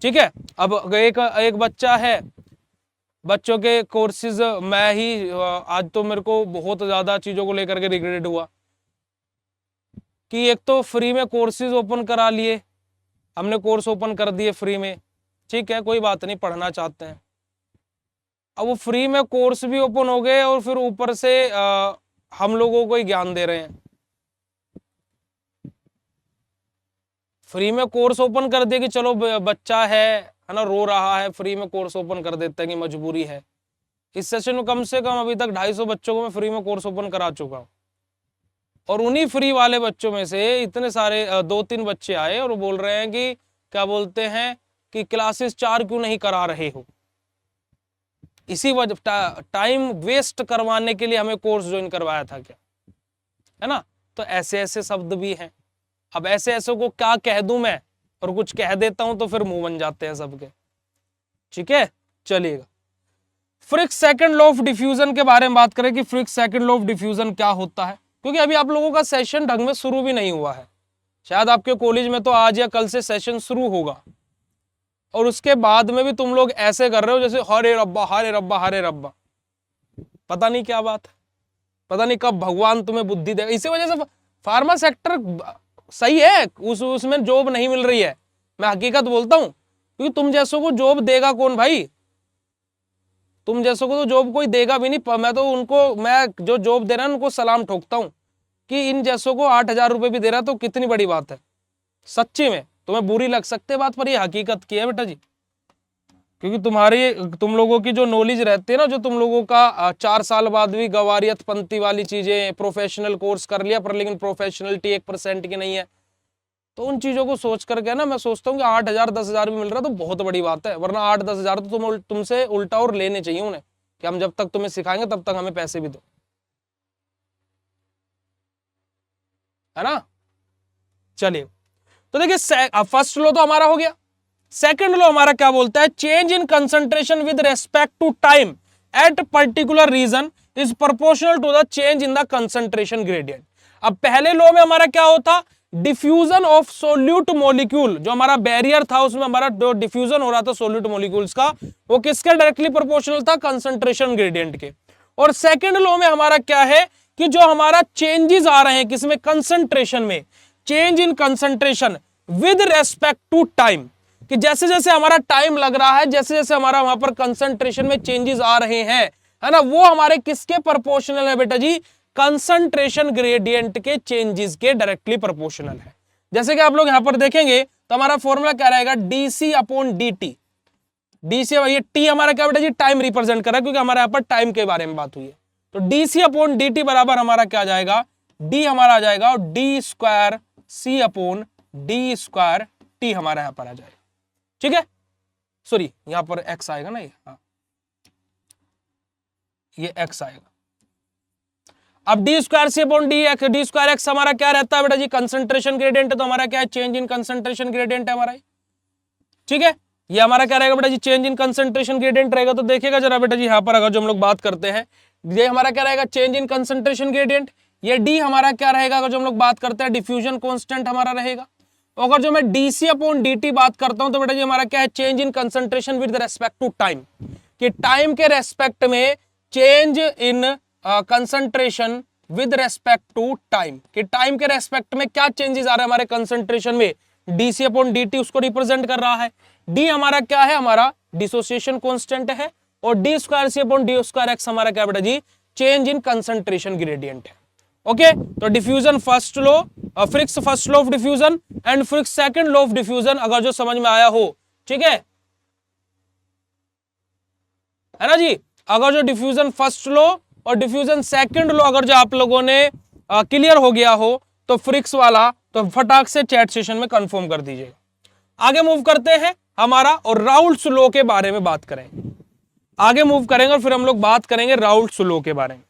ठीक है, अब एक बच्चा है, बच्चों के कोर्सेज मैं ही आज तो मेरे को बहुत ज्यादा चीजों को लेकर के रिग्रेट हुआ कि एक तो फ्री में कोर्सेज ओपन करा लिए, हमने कोर्स ओपन कर दिए फ्री में, ठीक है कोई बात नहीं, पढ़ना चाहते हैं, अब वो फ्री में कोर्स भी ओपन हो गए और फिर ऊपर से हम लोगों को ही ज्ञान दे रहे हैं। फ्री में कोर्स ओपन कर दिया कि चलो बच्चा है ना, रो रहा है, फ्री में कोर्स ओपन कर देते हैं कि मजबूरी है। इस सेशन में कम से कम अभी तक 250 बच्चों को मैं फ्री में कोर्स ओपन करा चुका हूँ, और उन्हीं फ्री वाले बच्चों में से इतने सारे 2-3 बच्चे आए और बोल रहे हैं कि क्या बोलते हैं कि क्लासेस 4 क्यों नहीं करा रहे हो। इसी वजह टाइम वेस्ट करवाने के लिए हमें कोर्स ज्वाइन करवाया था क्या, है ना। तो ऐसे ऐसे शब्द भी हैं, अब ऐसे ऐसे को क्या कह दूं मैं, और कुछ कह देता हूं तो फिर मुंह बन जाते हैं सबके। ठीक है, चलिएगा, फ्रिक्स सेकंड लॉ ऑफ डिफ्यूजन के बारे में बात करें कि फ्रिक्स सेकंड लॉ ऑफ डिफ्यूजन क्या होता है, क्योंकि अभी आप लोगों का सेशन ढंग में शुरू भी नहीं हुआ है। शायद आपके कॉलेज में तो आज या कल से सेशन शुरू होगा, और उसके बाद में भी तुम लोग ऐसे कर रहे हो जैसे हरे रब्बा हरे रब्बा हरे रब्बा, पता नहीं क्या बात है, पता नहीं कब भगवान तुम्हें बुद्धि दे। इसी वजह से फार्मा सेक्टर सही है, उसमें जॉब नहीं मिल रही है, मैं हकीकत बोलता हूं, क्योंकि तुम जैसों को जॉब देगा कौन भाई, तुम जैसों को तो जॉब कोई देगा भी नहीं। मैं तो उनको, मैं जो जॉब दे रहा है उनको सलाम ठोकता हूं कि इन जैसों को 8,000 रुपए भी दे रहा तो कितनी बड़ी बात है। सच्ची में तुम्हें बुरी लग सकती है बात, पर ये हकीकत की है बेटा जी, क्योंकि तुम लोगों की जो नॉलेज रहती है ना, जो तुम लोगों का 4 साल बाद भी गवारियत पंथी वाली चीजें, प्रोफेशनल कोर्स कर लिया पर लेकिन प्रोफेशनलिटी 1% की नहीं है, तो उन चीजों को सोच करके ना मैं सोचता हूँ कि 8,000 10,000 भी मिल रहा तो बहुत बड़ी बात है, वरना 8-10 हजार तो तुमसे उल्टा और लेने चाहिए उन्हें, कि हम जब तक तुम्हें सिखाएंगे तब तक हमें पैसे भी दो, है ना। चलिए, तो देखिए फर्स्ट लॉ तो हमारा हो गया, सेकंड लॉ हमारा क्या बोलता है, change in concentration with respect to time at particular region is proportional to the change in the concentration gradient. अब पहले लॉ में हमारा क्या होता, डिफ्यूजन ऑफ सोल्यूट मॉलिक्यूल, जो हमारा बैरियर था उसमें हमारा जो डिफ्यूजन हो रहा था सोल्यूट मॉलिक्यूल्स का, वो किसके डायरेक्टली प्रोपोर्शनल था, कंसंट्रेशन ग्रेडियंट के। और सेकंड लॉ में हमारा क्या है कि जो हमारा चेंजेस आ रहे हैं किसमें, कंसंट्रेशन में, change in concentration with respect to time, कि जैसे जैसे हमारा टाइम लग रहा है, जैसे जैसे हमारा वहां पर कंसंट्रेशन में चेंजेस आ रहे हैं, है ना, वो हमारे किसके प्रोपोर्शनल है बेटा जी, कंसंट्रेशन ग्रेडियंट के चेंजेस के डायरेक्टली प्रोपोर्शनल है। जैसे कि आप लोग यहां पर देखेंगे तो हमारा फॉर्मूला क्या रहेगा, डीसी अपॉन dt। डीसी, ये टी हमारा क्या बेटा जी, टाइम रिप्रेजेंट कर रहा है, क्योंकि हमारे यहां पर टाइम के बारे में बात हुई है। तो डीसी अपॉन dt बराबर हमारा क्या आ जाएगा, डी हमारा आ जाएगा D square C upon D square T हमारा यहां पर आ जाएगा। ठीक है, सॉरी यहां पर एक्स आएगा ना, ये हाँ ये एक्स आएगा। अब D square C upon D square X हमारा क्या रहता है बेटा जी, कंसंट्रेशन ग्रेडियंट है, तो हमारा क्या है, चेंज इन कंसंट्रेशन ग्रेडियंट है हमारा। ठीक है, ये हमारा क्या रहेगा बेटा जी, चेंज इन कंसंट्रेशन ग्रेडियंट रहेगा। तो देखिएगा जरा बेटा जी, यहां पर अगर जो हम लोग बात करते हैं, ये हमारा क्या रहेगा, चेंज इन कंसंट्रेशन ग्रेडियंट। ये डी हमारा क्या रहेगा, अगर जो हम लोग बात करते हैं, डिफ्यूजन कांस्टेंट हमारा रहेगा। अगर जो मैं डीसी अपॉन dt बात करता हूं तो बेटा जी हमारा क्या है, change in concentration with respect to time, कि टाइम के रेस्पेक्ट में change in concentration with respect to time, कि टाइम के रेस्पेक्ट में क्या चेंजेस आ रहे हैं हमारे कंसंट्रेशन में, डीसी अपॉन dt उसको रिप्रेजेंट कर रहा है। डी हमारा क्या है, हमारा डिसोसिएशन कांस्टेंट है, और D square C upon D square X हमारा क्या बेटा जी, चेंज इन कंसंट्रेशन ग्रेडियंट है। ओके, तो diffusion first law, Fick's first law of diffusion and Fick's second law of diffusion, अगर जो समझ में आया हो, ठीक है ना जी। अगर जो डिफ्यूजन फर्स्ट लॉ और डिफ्यूजन सेकंड लॉ अगर जो आप लोगों ने क्लियर हो गया हो, तो फ्रिक्स वाला तो फटाक से चैट सेशन में कंफर्म कर दीजिएगा। आगे मूव करते हैं हमारा, और राउल्ट्स लॉ के बारे में बात करेंगे। आगे मूव करेंगे और फिर हम लोग बात करेंगे राउल्ट्स लॉ के बारे में।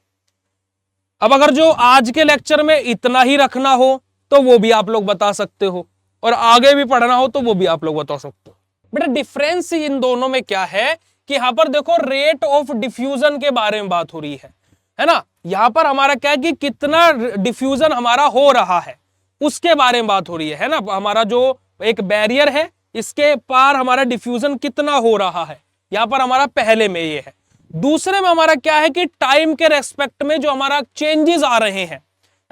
अब अगर जो आज के लेक्चर में इतना ही रखना हो तो वो भी आप लोग बता सकते हो, और आगे भी पढ़ना हो तो वो भी आप लोग बता सकते हो। बेटा डिफरेंस इन दोनों में क्या है कि यहां पर देखो रेट ऑफ डिफ्यूजन के बारे में बात हो रही है ना। यहां पर हमारा क्या है कि कितना डिफ्यूजन हमारा हो रहा है उसके बारे में बात हो रही है ना। हमारा जो एक बैरियर है इसके पार हमारा डिफ्यूजन कितना हो रहा है, यहां पर हमारा पहले में ये है। दूसरे में हमारा क्या है कि टाइम के रेस्पेक्ट में जो हमारा चेंजेस आ रहे हैं,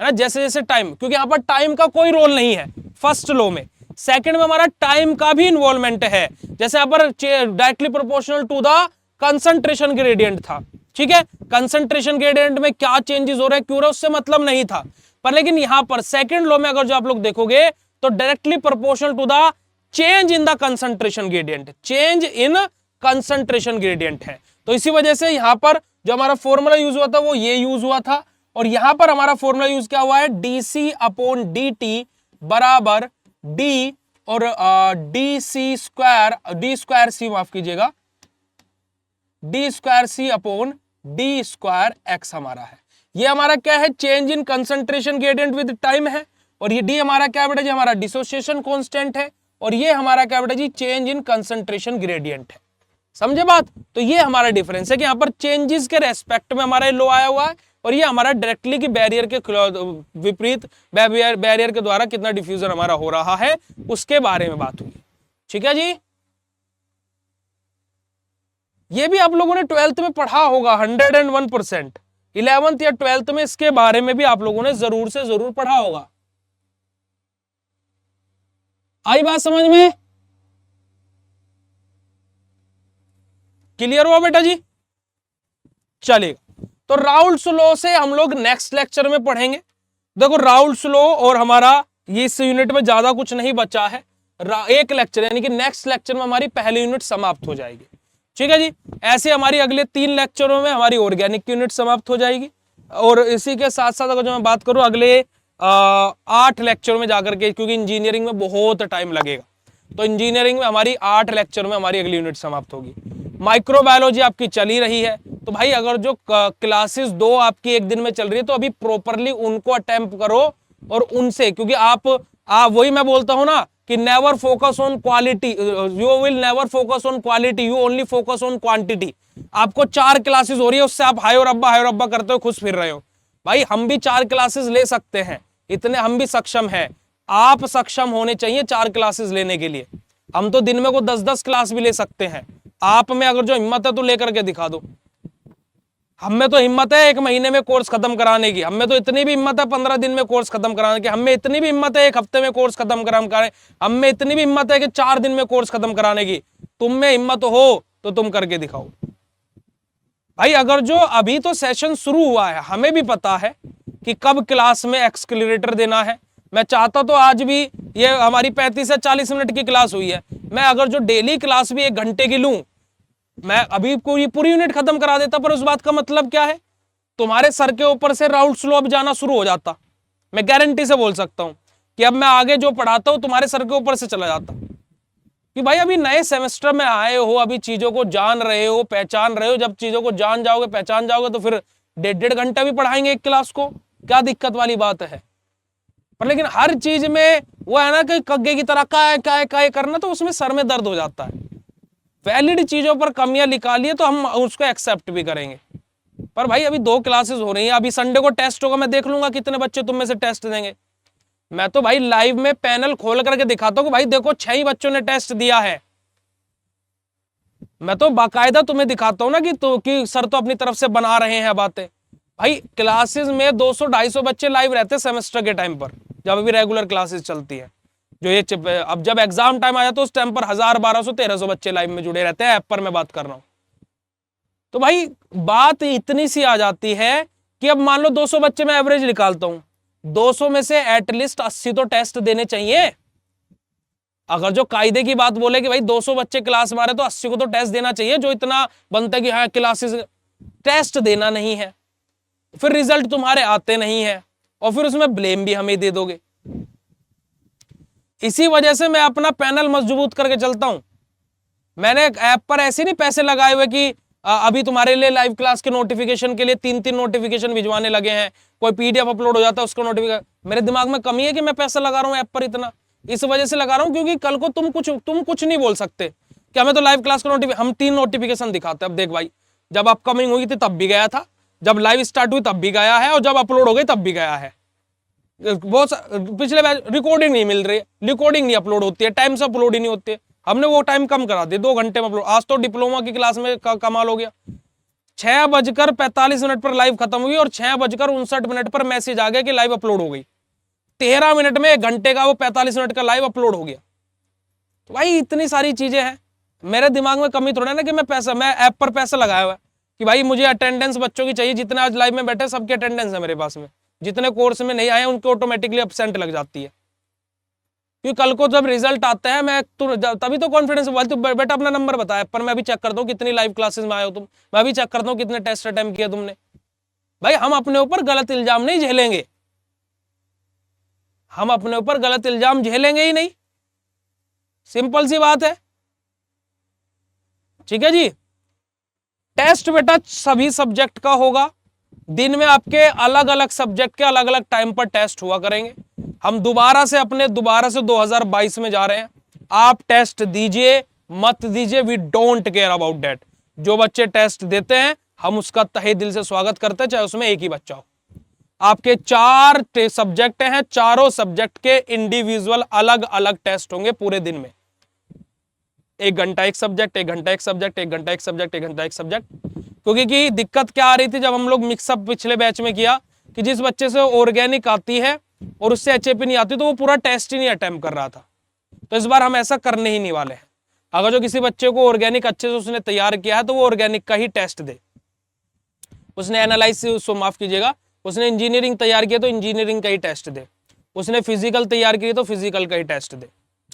है ना, जैसे जैसे टाइम, क्योंकि यहां पर टाइम का कोई रोल नहीं है फर्स्ट लॉ में। सेकंड में हमारा टाइम का भी इन्वॉल्वमेंट है, जैसे यहां पर directly proportional to the concentration gradient था। ठीक है, कंसंट्रेशन ग्रेडियंट में क्या चेंजेस हो रहे हैं, क्यों रहे, उससे मतलब नहीं था। पर लेकिन यहां पर सेकंड लॉ में अगर जो आप लोग देखोगे तो directly proportional to the change in the concentration gradient, change in concentration gradient है। तो इसी वजह से यहां पर जो हमारा फॉर्मूला यूज हुआ था वो ये यूज हुआ था, और यहां पर हमारा फॉर्मूला यूज क्या हुआ है, डीसी अपॉन dt बराबर डी और डी स्क्वायर सी, माफ कीजिएगा, D square C upon D square X हमारा है। ये हमारा क्या है, change in concentration gradient with time है, और ये डी हमारा क्या बेटा जी, हमारा डिसोसिएशन कांस्टेंट है, और ये हमारा क्या बेटा जी, चेंज इन कंसंट्रेशन ग्रेडियंट है। समझे बात। तो ये हमारा डिफरेंस है कि यहां पर चेंजेस के रेस्पेक्ट में हमारा लो आया हुआ है, और ये हमारा डायरेक्टली की बैरियर के विपरीत बैरियर के द्वारा कितना डिफ्यूजन हमारा हो रहा है उसके बारे में बात हुई। ठीक है जी, ये भी आप लोगों ने 12th में पढ़ा होगा 101%। 11th या 12th में इसके बारे में भी आप लोगों ने जरूर से जरूर पढ़ा होगा। आई बात समझ में, क्लियर हुआ बेटा जी। चलिए, तो राउल्ट्स लॉ से हम लोग नेक्स्ट लेक्चर में पढ़ेंगे। देखो राउल्ट्स लॉ और हमारा ये इस यूनिट में ज्यादा कुछ नहीं बचा है, एक लेक्चर यानी कि नेक्स्ट लेक्चर में हमारी पहली यूनिट समाप्त हो जाएगी। ठीक है जी, ऐसे हमारी अगले 3 लेक्चरों में हमारी ऑर्गेनिक यूनिट समाप्त हो जाएगी, और इसी के साथ साथ अगर जो मैं बात करूं अगले 8 लेक्चरों में जाकर के, क्योंकि इंजीनियरिंग में बहुत टाइम लगेगा, तो इंजीनियरिंग में हमारी 8 लेक्चर में हमारी अगली यूनिट समाप्त होगी। माइक्रोबायोलॉजी आपकी चली रही है, तो भाई अगर जो क्लासेस 2 आपकी एक दिन में चल रही है तो अभी प्रॉपरली उनको अटेम्प्ट करो, और उनसे, क्योंकि आप वही मैं बोलता हूं ना कि never focus on quality, you will never focus on quality, you only focus on quantity. आपको 4 क्लासेस हो रही है, उससे आप हाय और अब्बा करते हो, खुश फिर रहे हो। भाई हम भी 4 क्लासेस ले सकते हैं, इतने हम भी सक्षम हैं। आप सक्षम होने चाहिए 4 क्लासेस लेने के लिए। हम तो दिन में को 10-10 क्लास भी ले सकते हैं। आप में अगर जो हिम्मत है तो लेकर के दिखा दो। हम में तो हिम्मत है 1 महीने में कोर्स खत्म कराने की, हम में तो इतनी भी हिम्मत है 15 दिन में कोर्स खत्म कराने की, हम में इतनी भी हिम्मत है 1 हफ्ते में कोर्स खत्म कराने, हम में इतनी भी हिम्मत है कि 4 दिन में कोर्स खत्म कराने की। तुम में हिम्मत हो तो तुम करके दिखाओ। भाई अगर जो अभी तो सेशन शुरू हुआ है, हमें भी पता है कि कब क्लास में एक्सक्लेरेटर देना है। मैं चाहता तो आज भी ये हमारी 35 से 40 मिनट की क्लास हुई है, मैं अगर जो डेली क्लास भी 1 घंटे की लूं, मैं अभी पूरी यूनिट खत्म करा देता। पर उस बात का मतलब क्या है, तुम्हारे सर के ऊपर से राउंड स्लो अब जाना शुरू हो जाता। मैं गारंटी से बोल सकता हूं कि अब मैं आगे जो पढ़ाता हूं तुम्हारे सर के ऊपर से चला जाता। कि भाई अभी नए सेमेस्टर में आए हो, अभी चीजों को जान रहे हो, पहचान रहे हो। जब चीजों को जान जाओगे, पहचान जाओगे, तो फिर 1.5 घंटा भी पढ़ाएंगे एक क्लास को, क्या दिक्कत वाली बात है। पर लेकिन हर चीज में वो है ना कि कग्गे की तरह काय करना, तो उसमें सर में दर्द हो जाता है। वैलिड चीजों पर कमियां निकालिए तो हम उसको एक्सेप्ट भी करेंगे। पर भाई अभी 2 क्लासेस हो रही हैं, अभी संडे को टेस्ट होगा, मैं देख लूंगा कितने बच्चे तुम में से टेस्ट देंगे। मैं तो भाई लाइव में पैनल खोल करके दिखाता हूं कि भाई देखो 6 ही बच्चों ने टेस्ट दिया है। मैं तो बाकायदा तुम्हें दिखाता हूं ना कि सर तो अपनी तरफ से बना रहे हैं बातें। भाई क्लासेस में 200-250 बच्चे लाइव रहते हैं सेमेस्टर के टाइम पर, जब अभी रेगुलर क्लासेस चलती है। जो ये अब जब एग्जाम टाइम आ जाता है उस टाइम पर 1000, 1200, 1300 बच्चे लाइव में जुड़े रहते हैं, ऐप पर मैं बात कर रहा हूं। तो भाई बात इतनी सी आ जाती है कि अब मान लो 200 बच्चे मैं एवरेज निकालता हूं, 200 में से एटलीस्ट 80 तो टेस्ट देने चाहिए। अगर जो कायदे की बात बोले कि भाई 200 बच्चे क्लास में आ रहे तो 80 को तो टेस्ट देना चाहिए, जो इतना बनता है कि हाँ क्लासेस टेस्ट देना नहीं है, फिर रिजल्ट तुम्हारे आते नहीं है, और फिर उसमें ब्लेम भी हमें दे दोगे। इसी वजह से मैं अपना पैनल मजबूत करके चलता हूं। मैंने ऐप पर ऐसे नहीं पैसे लगाए हुए कि अभी तुम्हारे लिए लाइव क्लास के नोटिफिकेशन के लिए 3-3 नोटिफिकेशन भिजवाने लगे हैं, कोई पीडीएफ अपलोड हो जाता है उसको नोटिफिकेशन। मेरे दिमाग में कमी है कि मैं पैसा लगा रहा हूं ऐप पर इतना, इस वजह से लगा रहा हूं क्योंकि कल को तुम कुछ नहीं बोल सकते कि हमें तो लाइव क्लास का हम 3 नोटिफिकेशन दिखाते हैं। अब देख भाई, जब अपकमिंग हुई थी तब भी गया था, जब लाइव स्टार्ट हुई तब भी गया है, और जब अपलोड हो गई तब भी गया है। बहुत पिछले रिकॉर्डिंग नहीं मिल रही है, रिकॉर्डिंग नहीं अपलोड होती है, टाइम से अपलोड ही नहीं होती है। हमने वो टाइम कम करा दिया, 2 घंटे में अपलोड। आज तो डिप्लोमा की क्लास में कमाल हो गया, 6:45 पर लाइव खत्म हुई और 6:59 पर मैसेज आ गया कि लाइव अपलोड हो गई। 13 मिनट में 1 घंटे का वो 45 मिनट का लाइव अपलोड हो गया। तो भाई इतनी सारी चीजें हैं, मेरे दिमाग में कमी थोड़ा ना कि मैं ऐप पर पैसा लगाया हुआ है कि भाई मुझे अटेंडेंस बच्चों की चाहिए, जितने आज लाइव में बैठे सबकी अटेंडेंस है मेरे पास में, जितने कोर्स में नहीं आए उनको ऑटोमेटिकली एब्सेंट लग जाती है। क्योंकि कल को जब रिजल्ट आता है मैं तभी तो कॉन्फिडेंस तू बेटा अपना नंबर बताया, पर मैं भी चेक करता हूँ कितनी लाइव क्लासेस में आए हो तुम, मैं भी चेक करता हूँ कितने टेस्ट अटेम्प्ट किया तुमने। भाई हम अपने ऊपर गलत इल्जाम नहीं झेलेंगे, हम अपने ऊपर गलत इल्जाम झेलेंगे ही नहीं, सिंपल सी बात है। ठीक है जी। टेस्ट बेटा सभी सब्जेक्ट का होगा, दिन में आपके अलग अलग सब्जेक्ट के अलग अलग टाइम पर टेस्ट हुआ करेंगे। हम दोबारा से 2022 में जा रहे हैं। आप टेस्ट दीजिए मत दीजिए, we don't care about that. जो बच्चे टेस्ट देते हैं हम उसका तहे दिल से स्वागत करते हैं, चाहे उसमें एक ही बच्चा हो। आपके 4 सब्जेक्ट हैं, चारों सब्जेक्ट के इंडिविजुअल अलग अलग टेस्ट होंगे पूरे दिन में। 1 घंटा एक सब्जेक्ट, 1 घंटा एक सब्जेक्ट, 1 घंटा एक सब्जेक्ट, 1 घंटा एक सब्जेक्ट। क्योंकि की दिक्कत क्या आ रही थी जब हम लोग मिक्सअप पिछले बैच में किया कि जिस बच्चे से ऑर्गेनिक आती है और उससे एचएपी नहीं आती तो वो पूरा टेस्ट ही नहीं अटेम्प्ट कर रहा था। तो इस बार हम ऐसा करने ही नहीं वाले हैं। अगर जो किसी बच्चे को ऑर्गेनिक अच्छे से उसने तैयार किया है तो वो ऑर्गेनिक का ही टेस्ट दे। उसने एनालाइसिस, माफ कीजिएगा, उसने इंजीनियरिंग तैयार किया तो इंजीनियरिंग का ही टेस्ट दे, उसने फिजिकल तैयार किया तो फिजिकल का ही टेस्ट दे।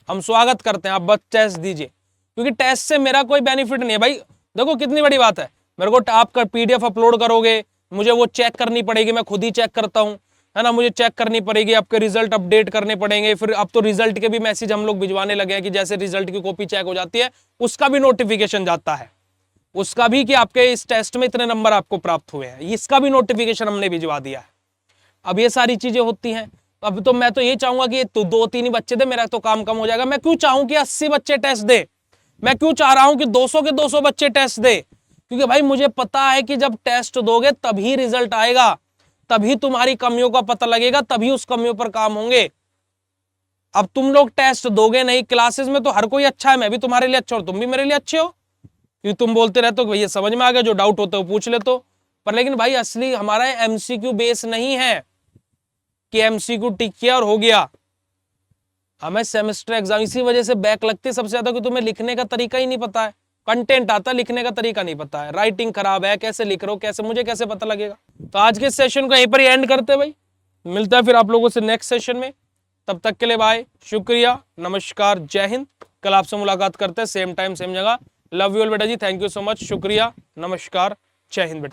हम स्वागत करते हैं, आप बस टेस्ट दीजिए, क्योंकि टेस्ट से मेरा कोई बेनिफिट नहीं है। भाई देखो कितनी बड़ी बात है, मेरे को आपका पीडीएफ अपलोड करोगे, मुझे वो चेक करनी पड़ेगी, मैं खुद ही चेक करता हूं, है ना, मुझे चेक करनी पड़ेगी, आपके रिजल्ट अपडेट करने पड़ेंगे। फिर अब तो रिजल्ट के भी मैसेज हम लोग भिजवाने लगे हैं कि जैसे रिजल्ट की कॉपी चेक हो जाती है उसका भी नोटिफिकेशन जाता है, उसका भी कि आपके इस टेस्ट में इतने नंबर आपको प्राप्त हुए हैं, इसका भी नोटिफिकेशन हमने भिजवा दिया है। अब ये सारी चीजें होती हैं। अब तो मैं तो ये चाहूंगा कि तू 2-3 ही बच्चे दे, मेरा तो काम कम हो जाएगा। मैं क्यों चाहूं कि 80 बच्चे टेस्ट दे, मैं क्यों चाह रहा हूं कि 200 के 200 बच्चे टेस्ट दे, क्योंकि भाई मुझे पता है कि जब टेस्ट दोगे तभी रिजल्ट आएगा, तभी तुम्हारी कमियों का पता लगेगा, तभी उस कमियों पर काम होंगे। अब तुम लोग टेस्ट दोगे नहीं, क्लासेस में तो हर कोई अच्छा है, मैं भी तुम्हारे लिए अच्छा और तुम भी मेरे लिए अच्छे हो, क्योंकि तुम बोलते रहते हो भैया समझ में आ गया, जो डाउट होता है वो पूछ लेते हो। पर लेकिन भाई असली हमारा एमसीक्यू बेस नहीं है कि एमसीक्यू टिक किया और हो गया। हमें सेमेस्टर एग्जाम, इसी वजह से बैक लगती है सबसे ज्यादा, कि तुम्हें लिखने का तरीका ही नहीं पता है, कंटेंट आता, लिखने का तरीका नहीं पता है, राइटिंग खराब है, कैसे लिख रहे हो, कैसे, मुझे कैसे पता लगेगा। तो आज के सेशन को यहीं पर ही एंड करते भाई। मिलता है फिर आप लोगों से नेक्स्ट सेशन में, तब तक के लिए बाय, शुक्रिया, नमस्कार, जय हिंद। कल आपसे मुलाकात करते हैं सेम टाइम सेम जगह। लव यू ऑल बेटा जी, थैंक यू सो मच, शुक्रिया, नमस्कार, जय हिंद बेटा।